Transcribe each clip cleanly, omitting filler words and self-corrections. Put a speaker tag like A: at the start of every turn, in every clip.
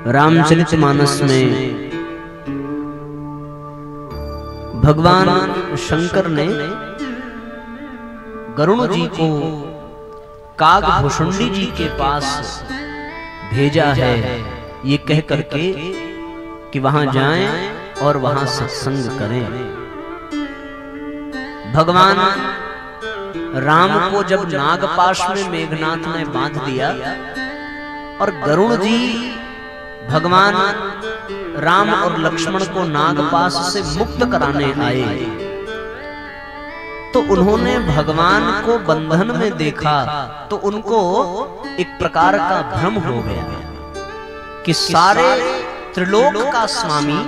A: रामचरितमानस में भगवान शंकर ने गरुण जी को कागभूषुंडी जी के पास भेजा है, ये कह करके कि वहां जाएं और वहां सत्संग करें। भगवान राम को जब नागपाश में मेघनाथ ने बांध दिया और गरुण जी भगवान राम और लक्ष्मण को नागपाश से मुक्त कराने आए, तो उन्होंने भगवान को बंधन में देखा तो उनको एक प्रकार का भ्रम हो गया कि सारे त्रिलोक का स्वामी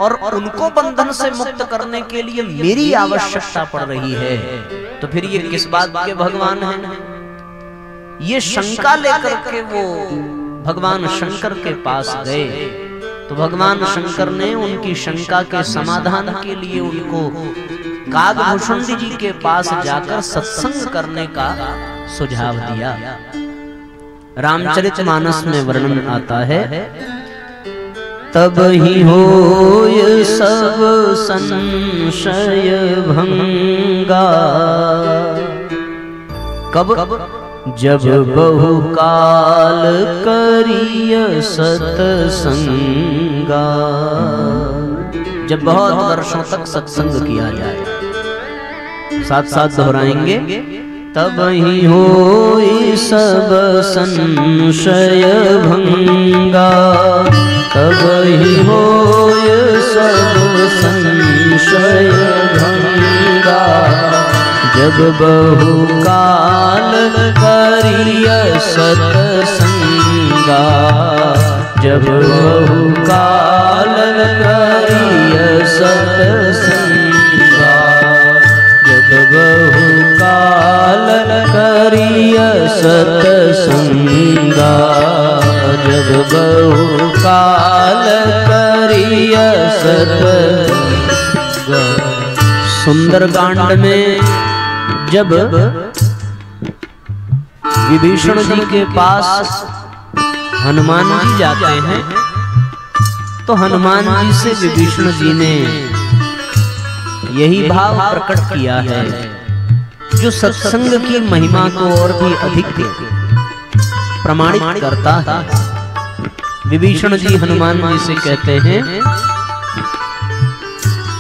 A: और उनको बंधन से मुक्त करने के लिए मेरी आवश्यकता पड़ रही है, तो फिर ये किस बात के भगवान हैं? ये शंका लेकर के वो भगवान शंकर के पास गए, तो भगवान शंकर ने उनकी शंका के समाधान के लिए उनको कागभूषुंडी जी के पास जाकर सत्संग करने का सुझाव दिया। रामचरितमानस में वर्णन आता है, तब ही होय सब संशय भंगा, कब जब बहुकाल करिय सत्संगा, जब बहुत वर्षों तक सत्संग किया जाए। साथ साथ दोहराएंगे, तब ही होई सब संशय भंगा, तब ही होय सब संशय भंगा, जब बहुकाल करिय सत्संगा, जब बहुकाल करिय सत्संगा, जब बहुकाल करिय सत्संगा, जब बहुकाल करिय सत्संगा। सुंदरकांड में जब विभीषण जी के पास हनुमान जी जाते हैं, तो हनुमान जी से विभीषण जी ने यही भाव प्रकट किया है जो सत्संग की महिमा को और भी अधिक प्रमाणित करता है। विभीषण जी हनुमान जी से कहते हैं,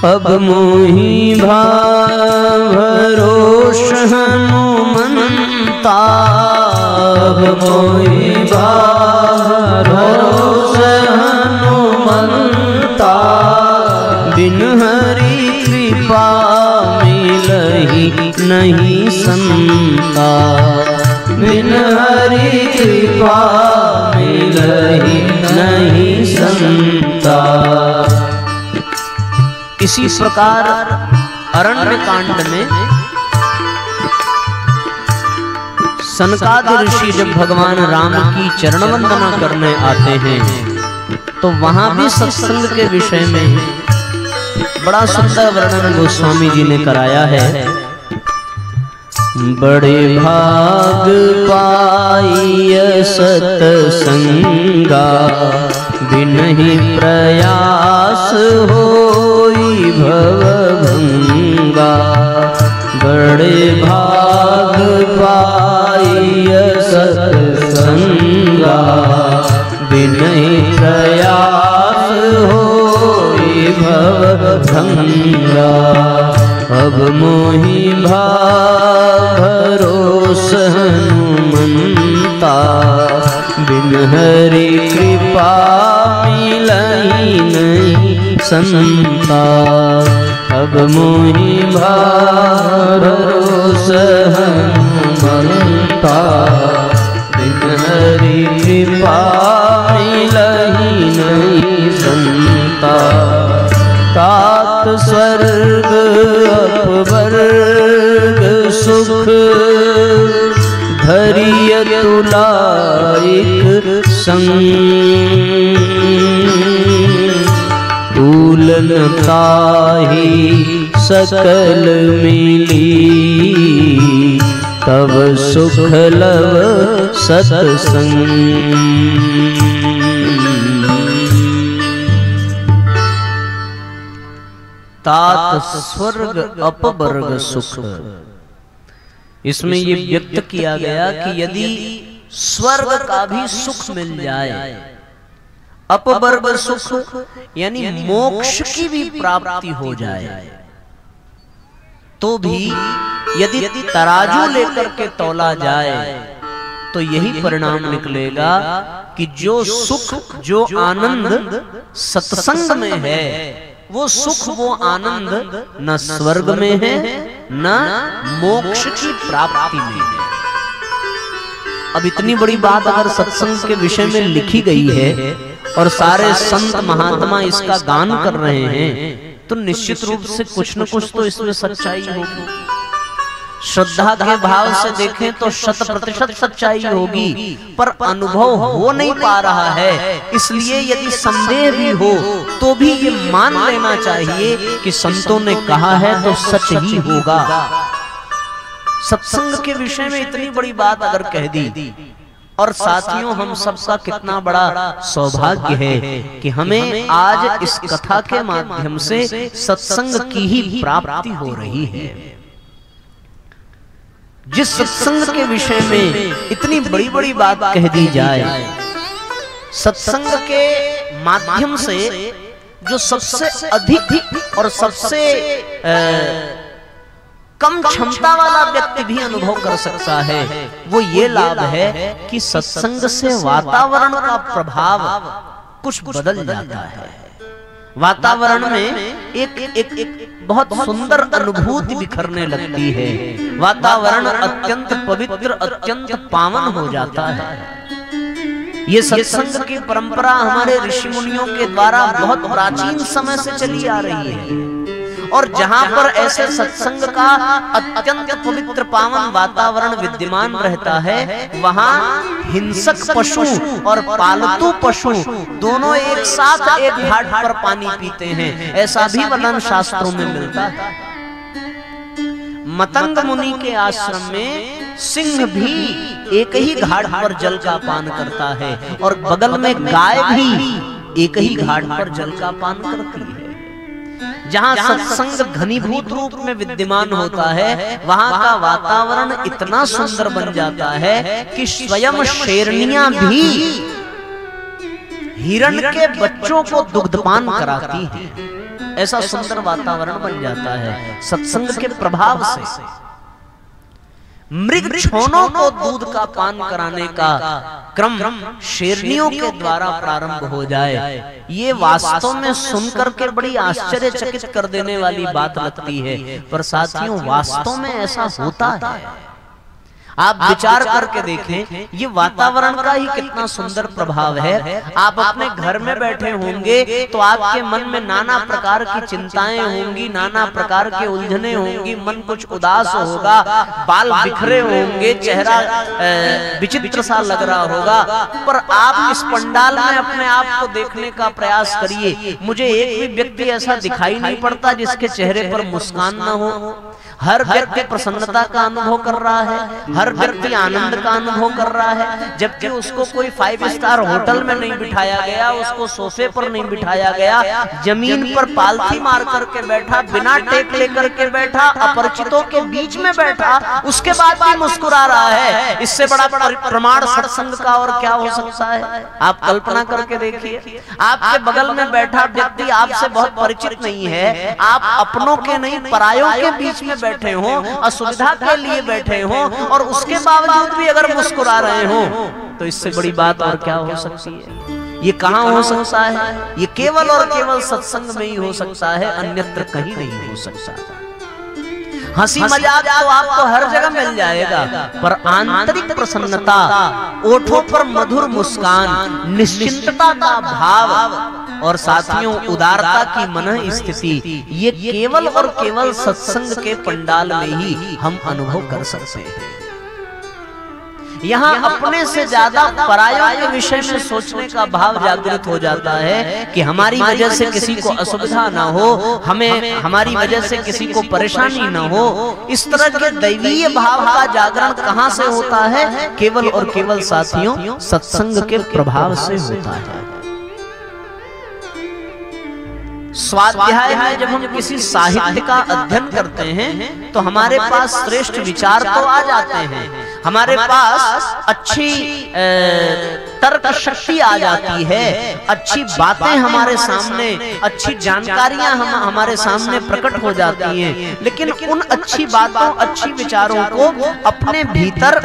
A: अब मोहि भरोस हनुमंता, अब मोहि भरोस हनुमंता, बिन हरि कृपा मिलहि नहीं संता, बिन हरि कृपा मिलहि नहीं संता। इसी प्रकार अरण्य कांड में सनकादि ऋषि जब भगवान राम की चरण वंदना करने आते हैं, तो वहां भी सत्संग के विषय में बड़ा सुंदर वर्णन गोस्वामी जी ने कराया है। बड़े भाग पाइय सत्संगा, बिनहि प्रयास होई भवभंगा, बड़े भाग पाइय सत्संगा, बिनहि प्रयास होई भवभंगा। अब मोहि भरोस हनुमंता, बिन हरि कृपा मिलहि नहीं संता, अब मोहि भरोस हनुमंता, बिन हरि कृपा मिलहि नहीं संता। तात स्वर्ग अपवर्ग सुख, धरिय तुलाइक संग, तूलन ताहि सकल मिली, तब सुख लव सत्संग। स्वर्ग अपवर्ग सुख। इसमें ये व्यक्त किया गया कि यदि स्वर्ग का भी सुख मिल जाए, अपवर्ग सुख यानी मोक्ष की भी प्राप्ति हो जाए, तो भी यदि तराजू लेकर के तौला जाए तो यही परिणाम निकलेगा कि जो सुख जो आनंद सत्संग में है, वो सुख वो आनंद न स्वर्ग में है न मोक्ष की प्राप्ति में है। अब इतनी बड़ी बात अगर सत्संग के विषय में लिखी गई है और सारे संत महात्मा इसका गान कर रहे हैं, तो निश्चित रूप से कुछ न कुछ तो इसमें सच्चाई होगी। श्रद्धा के भाव से देखें तो 100% सच्चाई होगी, पर अनुभव हो नहीं पा रहा है। इसलिए यदि संदेह भी हो तो भी ये मान लेना चाहिए कि संतों ने कहा है तो सच ही होगा। सत्संग के विषय में इतनी बड़ी बात अगर कह दी, और साथियों हम सबका कितना बड़ा सौभाग्य है कि हमें आज इस कथा के माध्यम से सत्संग की ही प्राप्ति हो रही है। जिस सत्संग के विषय में इतनी बड़ी बड़ी बात कह दी जाए, सत्संग के माध्यम से जो सबसे अधिक और सबसे कम क्षमता वाला व्यक्ति भी अनुभव कर सकता है, वो ये लाभ है कि सत्संग से वातावरण का प्रभाव कुछ बदल जाता है। वातावरण में एक बहुत सुंदर अनुभूति बिखरने लगती है। वातावरण अत्यंत पवित्र, अत्यंत पावन हो जाता है। ये सत्संग की परंपरा हमारे ऋषि मुनियों के द्वारा बहुत प्राचीन समय से चली आ रही है, और जहां पर ऐसे सत्संग का अत्यंत पवित्र पावन वातावरण विद्यमान रहता है, वहां हिंसक पशु और पालतू पशु दोनों एक साथ एक घाट पर पानी पीते हैं, ऐसा भी वर्णन शास्त्रों में मिलता है। मतंग मुनि के आश्रम में सिंह भी एक ही घाट पर जल का पान करता है, और बगल में गाय भी एक ही घाट पर जल का पान करती है। जहां सत्संग घनीभूत रूप में विद्यमान होता है, वहां का वातावरण इतना सुंदर बन जाता है कि स्वयं शेरनियां भी हिरण के बच्चों को दुग्धपान कराती हैं। ऐसा सुंदर वातावरण बन जाता है सत्संग के प्रभाव से। मृग छोनों को दूध का पान कराने का क्रम शेरनियों के द्वारा प्रारंभ हो जाए, ये वास्तव में सुनकर के बड़ी आश्चर्यचकित कर देने वाली बात लगती है, पर साथियों वास्तव में ऐसा होता है। आप विचार करके देखें, ये वातावरण का ही कितना सुंदर प्रभाव है। आप अपने घर में बैठे होंगे तो आपके मन में नाना प्रकार की चिंताएं होंगी, नाना प्रकार के उलझने होंगी, मन कुछ उदास होगा, बाल बिखरे होंगे, चेहरा विचित्र सा लग रहा होगा, पर आप इस पंडाल में अपने आप को देखने का प्रयास करिए। मुझे एक भी व्यक्ति ऐसा दिखाई नहीं पड़ता जिसके चेहरे पर मुस्कान न हो। हर व्यक्ति प्रसन्नता का अनुभव कर रहा है, हर व्यक्ति आनंद का अनुभव कर रहा है, जबकि उसको कोई 5 स्टार होटल में नहीं बिठाया गया, उसको सोफे पर नहीं बिठाया गया, जमीन पर पालथी मार करके बैठा, बिना टेक लेकर के बैठा, अपरिचितों के बीच में बैठा, उसके बाद भी मुस्कुरा रहा है। इससे बड़ा प्रमाण सत्संग का और क्या हो सकता है? आप कल्पना करके देखिए, आपके बगल में बैठा व्यक्ति आपसे बहुत परिचित नहीं है, आप अपनों के नहीं परायों के बीच में बैठे हो, असुविधा के लिए बैठे हो, और उसके बावजूद भी अगर मुस्कुरा रहे हो, तो इससे बड़ी बात और क्या हो सकती है? ये कहां हो सकता है? ये केवल और केवल सत्संग में ही हो सकता है, अन्यत्र कहीं नहीं हो सकता। हंसी मजाक तो आपको हर जगह मिल जाएगा, पर आंतरिक प्रसन्नता, ओठों पर मधुर मुस्कान, निश्चिंतता का भाव और साथियों उदारता की मन स्थिति, ये केवल और केवल सत्संग के पंडाल में ही हम अनुभव कर सकते हैं। यहाँ अपने से ज्यादा परायों के विषय में सोचने का भाव जागृत हो जाता है कि हमारी वजह से किसी को असुविधा ना हो, हमें हमारी वजह से किसी को परेशानी ना हो। इस तरह के दैवीय भाव का जागरण कहाँ से होता है? केवल और केवल साथियों सत्संग के प्रभाव से होता है। स्वाध्याय में जब हम किसी साहित्य का अध्ययन करते हैं तो हमारे पास श्रेष्ठ विचार तो आ जाते हैं, हमारे पास अच्छी तर्क शक्ति आ जाती है, अच्छी बातें हमारे सामने, अच्छी जानकारियां हमारे सामने प्रकट हो जाती हैं, लेकिन उन अच्छी बातों, अच्छी विचारों को अपने भीतर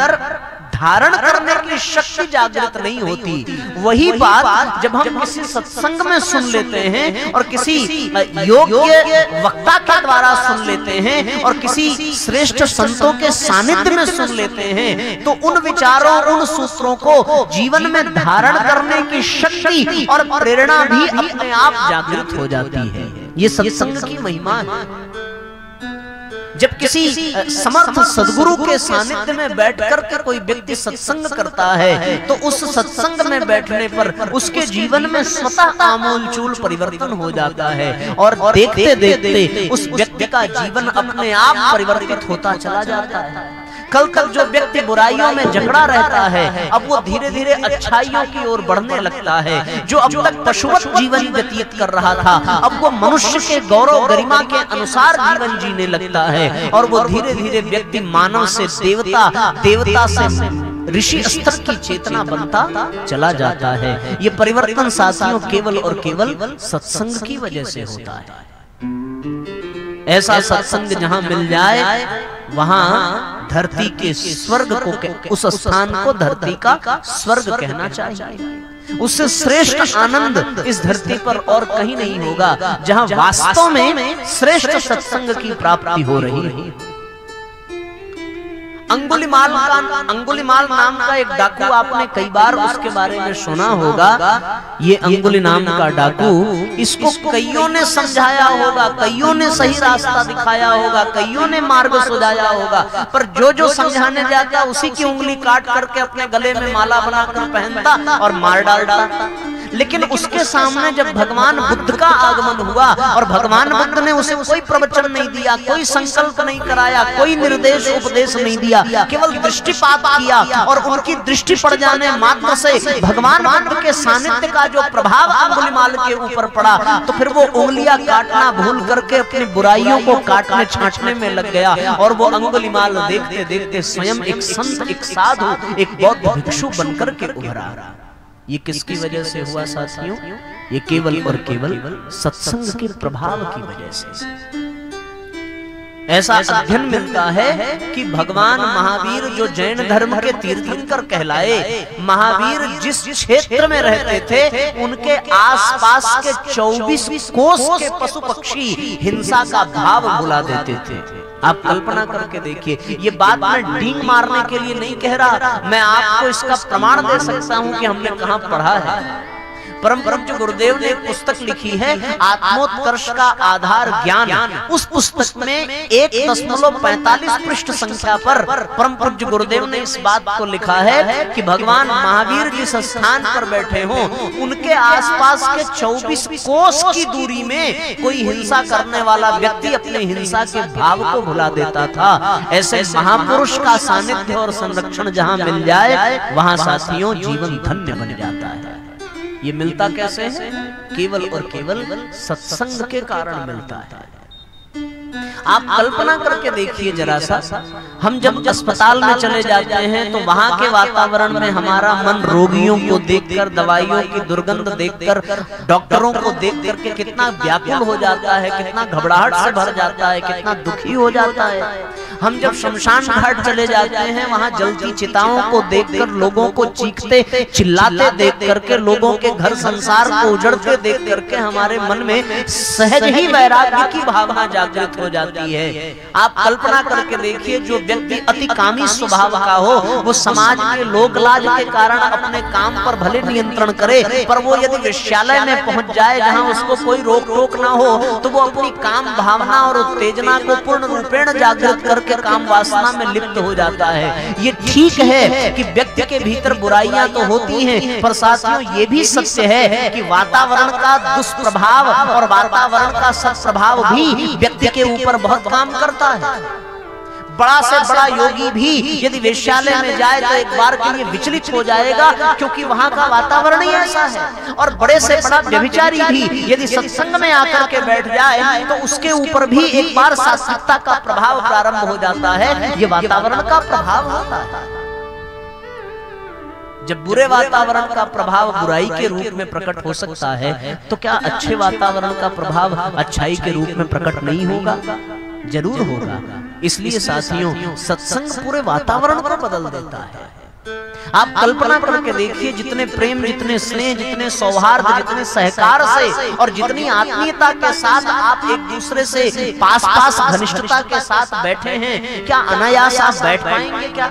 A: धारण करने की शक्ति जागृत नहीं होती। वही बात जब हम किसी सत्संग में सुन लेते हैं और किसी योग्य वक्ता के द्वारा सुन लेते हैं और किसी श्रेष्ठ संतों के सानिध्य में सुन लेते हैं, तो उन विचारों, उन सूत्रों को जीवन में धारण करने की शक्ति और प्रेरणा भी अपने आप जागृत हो जाती है। ये सत्संग की महिमा है। जब किसी समर्थ सद्गुरु के सानिध्य में बैठकर के कोई व्यक्ति सत्संग करता है तो उस सत्संग में बैठने पर उसके जीवन में स्वतः आमूलचूल परिवर्तन हो जाता है और देखते देखते उस व्यक्ति का जीवन अपने आप परिवर्तित होता चला जाता है। कल तक जो व्यक्ति बुराइयों में जकड़ा रहता है, अब वो धीरे धीरे अच्छाइयों की ओर बढ़ने लगता है। जो अब तक पशुवत जीवन व्यतीत कर रहा था, अब वो मनुष्य के गौरव गरिमा के अनुसार जीवन जीने लगता है और वो धीरे धीरे व्यक्ति मानव से देवता, देवता से ऋषि स्तर की चेतना बनता चला जाता है। ये परिवर्तन साथियों केवल और केवल सत्संग की वजह से होता है। ऐसा सत्संग जहां मिल जाए वहां धरती के स्वर्ग को, उस स्थान को धरती का स्वर्ग कहना चाहिए। उससे श्रेष्ठ आनंद इस धरती पर और कहीं नहीं होगा, जहां वास्तव में श्रेष्ठ सत्संग की प्राप्ति हो रही है। अंगुलीमाल नाम का एक डाकू, आपने कई बार उसके बारे में सुना होगा। ये अंगुली नाम का डाकू, इसको कईयों ने समझाया होगा, कईयों ने सही रास्ता दिखाया होगा, कईयों ने मार्ग सुझाया होगा, पर जो समझाने जाता उसी की उंगली काट करके अपने गले में माला बनाकर पहनता और मार डालता। लेकिन उसके सामने जब भगवान बुद्ध का आगमन हुआ और भगवान बुद्ध ने उसे कोई प्रवचन नहीं दिया, कोई संकल्प नहीं कराया, कोई निर्देश उपदेश नहीं दिया, केवल दृष्टिपात किया और उनकी दृष्टि पड़ जाने मात्र से भगवान बुद्ध के सानिध्य का जो प्रभाव अंगुलीमाल के ऊपर पड़ा, तो फिर वो उंगलियां काटना भूल करके अपनी बुराइयों को काटने छांटने में लग गया और वो अंगुलीमाल देखते देखते स्वयं एक संत, एक साधु, एक बौद्ध भिक्षु बनकर के उभरा। ये किसकी वजह से हुआ साथियों? ये केवल और केवल सत्संग के प्रभाव की वजह से। ऐसा अध्ययन मिलता है कि भगवान महावीर जो जैन धर्म के तीर्थंकर कहलाए, महावीर जिस क्षेत्र में रहते थे उनके आसपास के 24 कोस के पशु पक्षी हिंसा का भाव भुला देते थे। आप कल्पना करके देखिए, ये बात मैं डींग मारने के लिए नहीं कह रहा, मैं आपको इसका प्रमाण दे सकता हूं कि हमने कहां पढ़ा है। परम पूज्य गुरुदेव ने एक पुस्तक लिखी है, आत्मोत्कर्ष का आधार ज्ञान। उस पुस्तक में 1.45 पृष्ठ संख्या पर परम पूज्य गुरुदेव ने इस बात को लिखा है कि भगवान महावीर जिस स्थान पर बैठे हों उनके आसपास के 24 कोस की दूरी में कोई हिंसा करने वाला व्यक्ति अपने हिंसा के भाव को भुला देता था। ऐसे महापुरुष का सानिध्य और संरक्षण जहां मिल जाए वहां साथियों जीवन धन्य बन जाता है। ये मिलता कैसे है? केवल और केवल सत्संग के कारण मिलता है। आप कल्पना करके देखिए जरा सा, हम जब अस्पताल में चले जाते हैं तो वहां के वातावरण में हमारा मन रोगियों को देखकर, दवाइयों की दुर्गंध देखकर, डॉक्टरों को देख करके कितना व्याकुल हो जाता है, कितना घबराहट से भर जाता है, कितना दुखी हो जाता है। हम जब शमशान घाट चले जाते हैं वहां जलती चिताओं को देखकर, लोगों को चीखते चिल्लाते देख करके, लोगों के घर संसार को उजड़ते देख करके हमारे मन में सहज ही वैराग्य की भावना जागृत हो जाती है। आप कल्पना करके देखिए, जो व्यक्ति अति कामी स्वभाव का हो वो समाज के लोक लाज के कारण अपने काम पर भले नियंत्रण करे, पर वो यदि विश्यालय में पहुंच जाए जहां उसको कोई रोक टोक ना हो तो वो अपनी काम भावना और उत्तेजना को पूर्ण रूपेण जागृत करके काम वासना में लिप्त हो जाता है। ये ठीक है कि व्यक्ति के भीतर बुराइयां तो होती हैं, पर साथियों ये भी सत्य है कि वातावरण का दुष्प्रभाव और वातावरण का सत्प्रभाव भी व्यक्ति के ऊपर बहुत काम करता है। बड़ा से बड़ा योगी भी यदि वेश्यालय में जाए तो एक बार के लिए विचलित हो जाएगा, क्योंकि वहां का वातावरण ही ऐसा है। और बड़े से बड़ा व्यभिचारी भी यदि सत्संग में आकर के बैठ जाए तो उसके ऊपर भी एक बार सात्विकता का प्रभाव प्रारंभ हो जाता है। ये वातावरण का प्रभाव होता है। जब बुरे वातावरण का प्रभाव बुराई के रूप में प्रकट हो सकता है, तो क्या अच्छे वातावरण का प्रभाव अच्छाई के रूप में प्रकट नहीं होगा? जरूर होगा। इसलिए साथियों, सत्संग पूरे वातावरण को बदल देता है। आप कल्पना करके देखिए, जितने प्रेम, जितने स्नेह, जितने सौहार्द, जितने सहकार से और जितनी आत्मीयता के साथ आप एक दूसरे से पास पास घनिष्ठता के साथ बैठे हैं, क्या अनायास आप बैठ पाएंगे? क्या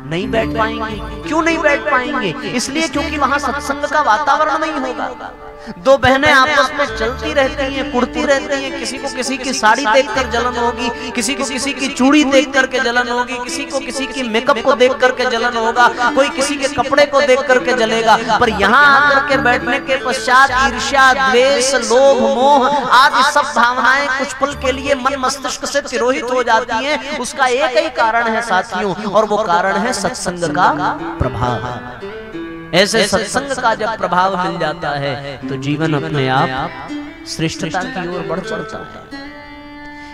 A: नहीं बैठ पाएंगे। क्यों नहीं बैठ पाएंगे? इसलिए क्योंकि वहां सत्संग का वातावरण नहीं होगा। दो बहनें आपस में चलती रहती हैं, कुड़ती रहती हैं, किसी को किसी की साड़ी देखकर जलन होगी, किसी को किसी की चूड़ी देख करके जलन होगी, किसी को किसी की मेकअप को देख करके जलन होगा, कोई किसी के कपड़े को देख करके जलेगा। पर यहाँ आकर के बैठने के पश्चात ईर्ष्या, द्वेष, लोभ, मोह आदि सब भावनाएं कुछ पल के लिए मन मस्तिष्क से तिरोहित हो जाती हैं। उसका एक ही कारण है साथियों, और वो कारण है सत्संग का प्रभाव। ऐसे सत्संग का जब प्रभाव मिल जाता है तो जीवन अपने आप श्रेष्ठता की ओर बढ़ चलता है।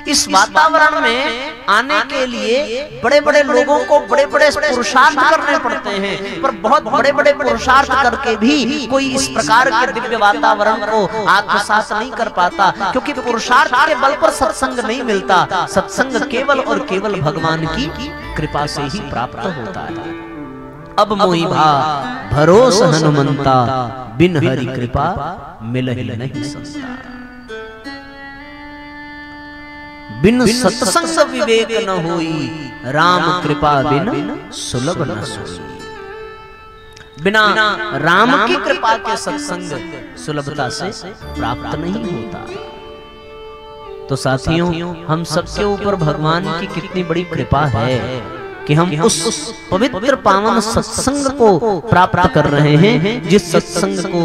A: इस वातावरण में आने के लिए बड़े बड़े लोगों को बड़े बड़े पुरुषार्थ करने पड़ते हैं, पर बहुत बड़े बड़े पुरुषार्थ करके भी कोई इस प्रकार के दिव्य वातावरण को आत्मसात नहीं कर पाता, क्योंकि पुरुषार्थ के बल पर सत्संग नहीं मिलता। सत्संग केवल और केवल भगवान की कृपा से ही प्राप्त होता है। अब मोहि भा भरोस हनुमंता, बिन हरि कृपा मिलहि नहीं संता। बिन सत्संग विवेक न होई, राम कृपा बिन सुलभ न सोई। बिना राम की कृपा के सत्संग सुलभता से प्राप्त नहीं होता। तो साथियों, हम सबके ऊपर भगवान की कितनी बड़ी कृपा है कि हम उस पवित्र पावन सत्संग को प्राप्त कर रहे हैं, जिस सत्संग को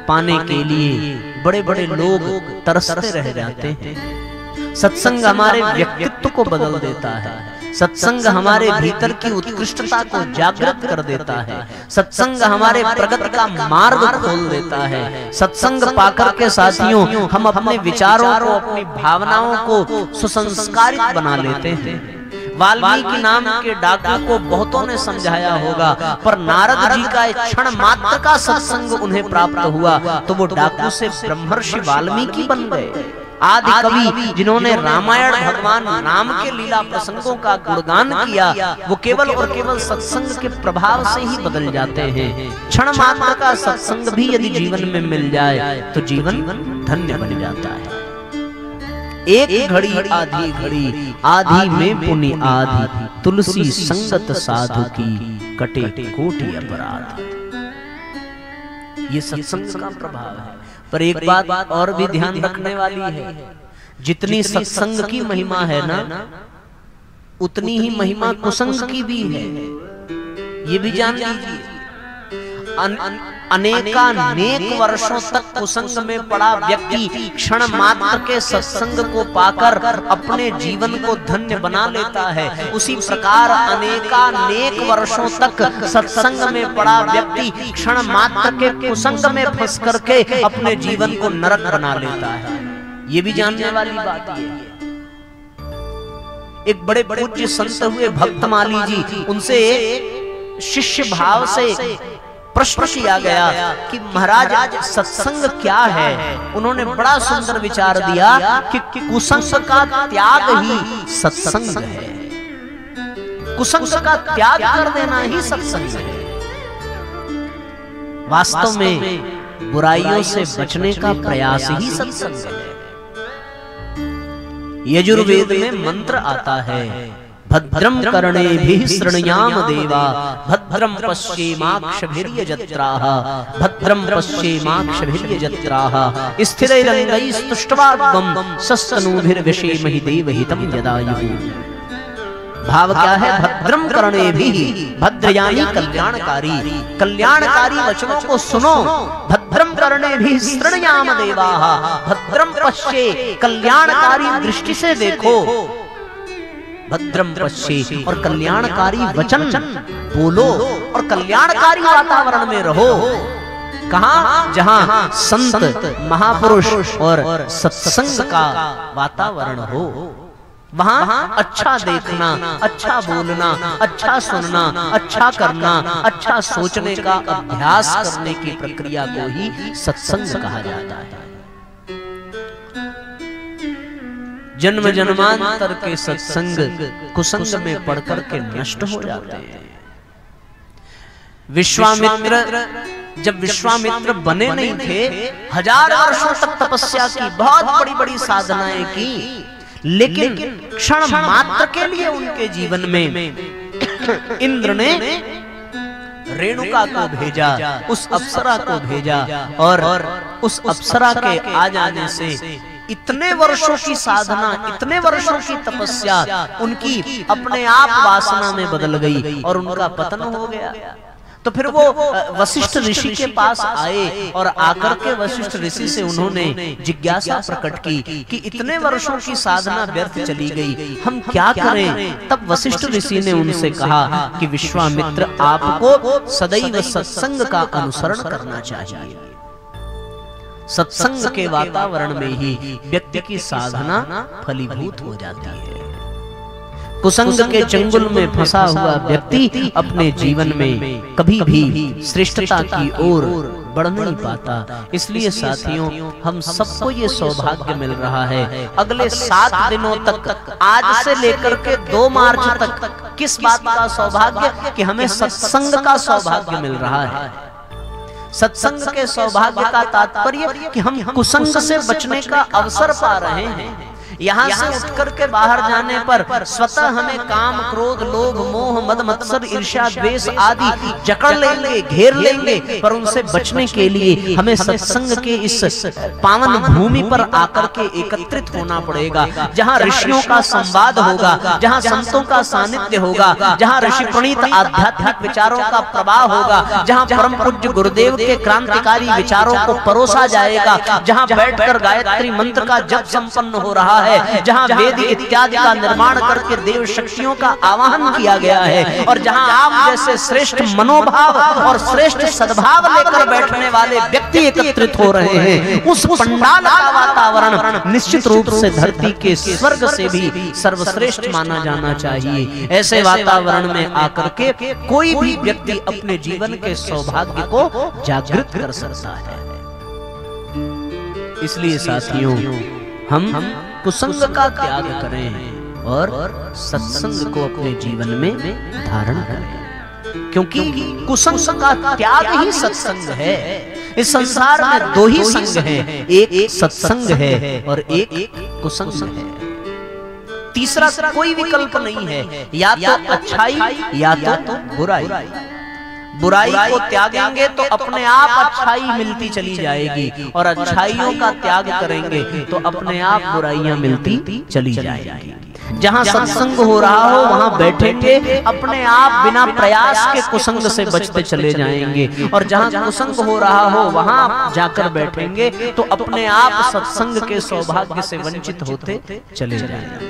A: पाने के लिए बड़े बड़े लोग तरसते रह जाते हैं। सत्संग हमारे व्यक्तित्व को बदल देता है। सत्संग हमारे भीतर की उत्कृष्टता को जागृत कर देता है। सत्संग हमारे प्रगति का मार्ग खोल देता है। सत्संग पाकर के साथियों, हम अपने विचारों को, अपनी भावनाओं को सुसंस्कारित बना लेते हैं। वाल्मीकि नाम के डाकू को बहुतों ने समझाया होगा, पर नारद जी का एक क्षण मात्र का सत्संग उन्हें प्राप्त हुआ तो वो डाकू से ब्रह्मर्षि वाल्मीकि बन गए। आदि कवि जिन्होंने रामायण भगवान राम के लीला प्रसंगों का गुणगान किया, वो केवल और केवल सत्संग के प्रभाव से ही बदल जाते हैं। क्षण मात्र का सत्संग भी यदि जीवन में मिल जाए तो जीवन धन्य बन जाता है। एक घड़ी आधी घड़ी, आधी में पुनि आधी, तुलसी संगत साधु की, कटे कोटि अपराध। ये सत्संग का प्रभाव है। पर एक बात और भी ध्यान रखने वाली है, जितनी सत्संग की महिमा है ना, उतनी ही महिमा कुसंग की भी है। ये भी जान लीजिए। अनेक वर्षों तक कुसंग में पड़ा व्यक्ति क्षण मात्र के सत्संग को पाकर अपने जीवन को धन्य बना लेता है। उसी प्रकार अनेक वर्षों तक सत्संग में पड़ा व्यक्ति क्षण मात्र के कुसंग में फंस करके अपने जीवन को नरक बना लेता है। ये भी जानने वाली बात है। एक बड़े पूज्य संत हुए भक्तमाली जी, उनसे शिष्य भाव से प्रश्न किया गया कि महाराज सत्संग क्या है। उन्होंने बड़ा सुंदर विचार दिया कि कुसंग का त्याग ही सत्संग है। कुसंग का त्याग कर देना ही सत्संग है। वास्तव में बुराइयों से बचने का प्रयास ही सत्संग है। यजुर्वेद में मंत्र आता है, भद्रम कर्णेभिः शृणुयाम देवा, भद्रम पश्येमाक्षभिर्यजत्राः, भद्रम पश्येमाक्षभिर्यजत्राः, स्थिरैरङ्गैस्तुष्ट्वाग्मं सस्तनूभिर्विषेमहि देवहितं यदायुः। भाव क्या है? भद्रम कर्णेभिः, भद्र यानी कल्याणकारी, कल्याणकारी वचनों को सुनो। भद्रम कर्णेभिः शृणुयाम देवाः, भद्रम पश्ये, कल्याणकारी दृष्टि से देखो। भद्रम पश्ये, और कल्याणकारी वचन बोलो और कल्याणकारी वातावरण में रहो। कहां? जहां संत महापुरुष और सत्संग का वातावरण हो, वहां अच्छा देखना, अच्छा बोलना, अच्छा सुनना, अच्छा करना, अच्छा सोचने का अभ्यास करने की प्रक्रिया को ही सत्संग कहा जाता है। जन्म जन्मांतर के सत्संग कुसंग में पढ़कर के नष्ट हो जाते हैं। विश्वामित्र, जब विश्वामित्र बने नहीं थे, 1000 वर्षों तक तपस्या की, बहुत बड़ी बड़ी साधनाएं की, लेकिन क्षण मात्र के लिए उनके जीवन में इंद्र ने रेणुका को भेजा, उस अप्सरा को भेजा, और उस अप्सरा के आ जाने से इतने वर्षों की साधना, इतने वर्षों की तपस्या उनकी अपने आप वासना में बदल गई और उनका पतन हो गया। तो फिर वो वशिष्ठ ऋषि के पास आए और आकर के वशिष्ठ ऋषि से उन्होंने जिज्ञासा प्रकट की कि इतने वर्षों की साधना व्यर्थ चली गई, हम क्या करें? तब वशिष्ठ ऋषि ने उनसे कहा कि विश्वामित्र, आपको सदैव सत्संग का अनुसरण करना चाहिए। सत्संग के वातावरण में ही व्यक्ति की साधना फलीभूत हो जाती है। कुसंग के चंगुल में फंसा हुआ व्यक्ति अपने जीवन में कभी भी श्रेष्ठता की ओर बढ़ नहीं पाता। इसलिए साथियों, हम सबको ये सौभाग्य मिल रहा है, अगले 7 दिनों तक, आज से लेकर के 2 मार्च तक, किस बात का सौभाग्य? कि हमें सत्संग का सौभाग्य मिल रहा है। सत्संग के सौभाग्य का तात्पर्य कि हम कुसंग से बचने का अवसर पा रहे हैं। यहाँ से उठकर के बाहर जाने पर स्वतः हमें काम, क्रोध, लोभ, मोह, मद, मत्सर, ईर्ष्या, द्वेष आदि जकड़ लेंगे, घेर लेंगे, पर उनसे बचने के लिए हमें सत्संग के इस पावन भूमि पर आकर के एकत्रित होना पड़ेगा, जहाँ ऋषियों का संवाद होगा, जहाँ संतों का सानिध्य होगा, जहाँ ऋषि प्रणीत आध्यात्मिक विचारों का प्रवाह होगा, जहाँ परम पूज्य गुरुदेव के क्रांतिकारी विचारों को परोसा जाएगा, जहाँ बैठकर गायत्री मंत्र का जप संपन्न हो रहा है, जहां वेद इत्यादि का निर्माण करके देव शक्तियों का आवाहन किया गया है, और जहां आप जैसे श्रेष्ठ मनोभाव और श्रेष्ठ सद्भाव लेकर बैठने वाले व्यक्ति एकत्रित हो रहे हैं, उस पंडाल का वातावरण निश्चित रूप से धरती के स्वर्ग से भी सर्वश्रेष्ठ माना जाना चाहिए। ऐसे वातावरण में आकर के कोई भी व्यक्ति अपने जीवन के सौभाग्य को जागृत कर सकता है। इसलिए साथियों, हम कुसंग का त्याग करें और सत्संग को अपने जीवन में धारण करें, क्योंकि कुसंग का त्याग ही सत्संग है। इस संसार में 2 ही संग हैं, एक सत्संग है और एक कुसंग है। तीसरा कोई विकल्प नहीं है, या तो अच्छाई या तो बुराई। बुराई को त्यागेंगे तो अपने आप अच्छाई मिलती चली जाएगी, और अच्छाइयों का त्याग करेंगे तो अपने आप बुराइयां मिलती चली जाएगी। जहां सत्संग हो रहा हो वहां बैठेंगे, अपने आप बिना प्रयास के कुसंग से बचते चले जाएंगे, और जहां कुसंग हो रहा हो वहां जाकर बैठेंगे तो अपने आप सत्संग के सौभाग्य से वंचित होते चले जाएंगे।